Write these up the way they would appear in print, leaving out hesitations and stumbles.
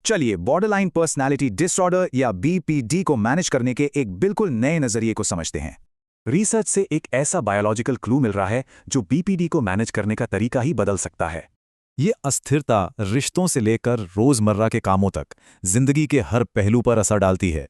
चलिए borderline personality disorder या BPD को मैनेज करने के एक बिल्कुल नए नजरिए को समझते हैं। रिसर्च से एक ऐसा बायोलॉजिकल क्लू मिल रहा है जो बीपीडी को मैनेज करने का तरीका ही बदल सकता है। ये अस्थिरता रिश्तों से लेकर रोजमर्रा के कामों तक जिंदगी के हर पहलू पर असर डालती है।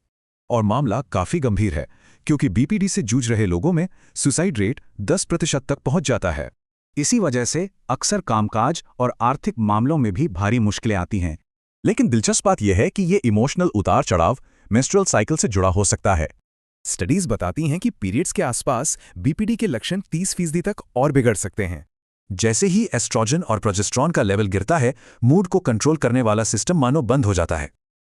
और मामला काफी गंभीर है, क्योंकि बीपीडी से जूझ रहे लोगों में सुसाइड रेट 10% तक पहुंच जाता है। इसी वजह से अक्सर कामकाज और आर्थिक मामलों में भी भारी मुश्किलें आती हैं। लेकिन दिलचस्प बात यह है कि ये इमोशनल उतार चढ़ाव मेंस्ट्रुअल साइकिल से जुड़ा हो सकता है। स्टडीज बताती हैं कि पीरियड्स के आसपास बीपीडी के लक्षण 30% तक और बिगड़ सकते हैं। जैसे ही एस्ट्रोजन और प्रोजेस्टेरॉन का लेवल गिरता है, मूड को कंट्रोल करने वाला सिस्टम मानो बंद हो जाता है।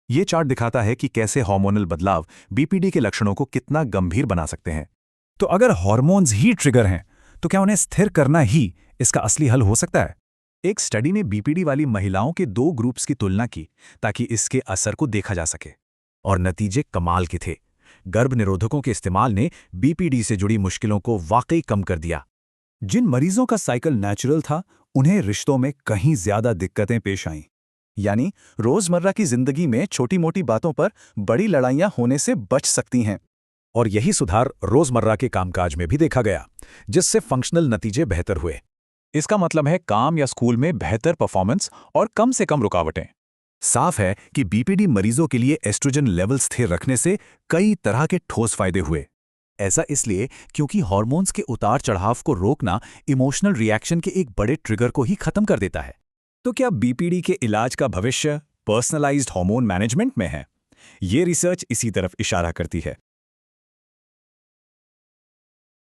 ये चार्ट दिखाता है कि कैसे हार्मोनल बदलाव बीपीडी के लक्षणों को कितना गंभीर बना सकते हैं। तो अगर हार्मोन्स ही ट्रिगर हैं, तो क्या उन्हें स्थिर करना ही इसका असली हल हो सकता है? एक स्टडी ने बीपीडी वाली महिलाओं के 2 ग्रुप्स की तुलना की ताकि इसके असर को देखा जा सके, और नतीजे कमाल के थे। गर्भ निरोधकों के इस्तेमाल ने बीपीडी से जुड़ी मुश्किलों को वाकई कम कर दिया। जिन मरीजों का साइकिल नेचुरल था, उन्हें रिश्तों में कहीं ज्यादा दिक्कतें पेश आईं। यानी रोजमर्रा की जिंदगी में छोटी-मोटी बातों पर बड़ी लड़ाइयां होने से बच सकती हैं। और यही सुधार रोजमर्रा के कामकाज में भी देखा गया, जिससे फंक्शनल नतीजे बेहतर हुए। इसका मतलब है काम या स्कूल में बेहतर परफॉर्मेंस और कम से कम रुकावटें। साफ है कि बीपीडी मरीजों के लिए एस्ट्रोजन लेवल स्थिर रखने से कई तरह के ठोस फायदे हुए। ऐसा इसलिए क्योंकि हार्मोन्स के उतार चढ़ाव को रोकना इमोशनल रिएक्शन के एक बड़े ट्रिगर को ही खत्म कर देता है। तो क्या बीपीडी के इलाज का भविष्य पर्सनलाइज्ड हार्मोन मैनेजमेंट में है? ये रिसर्च इसी तरफ इशारा करती है।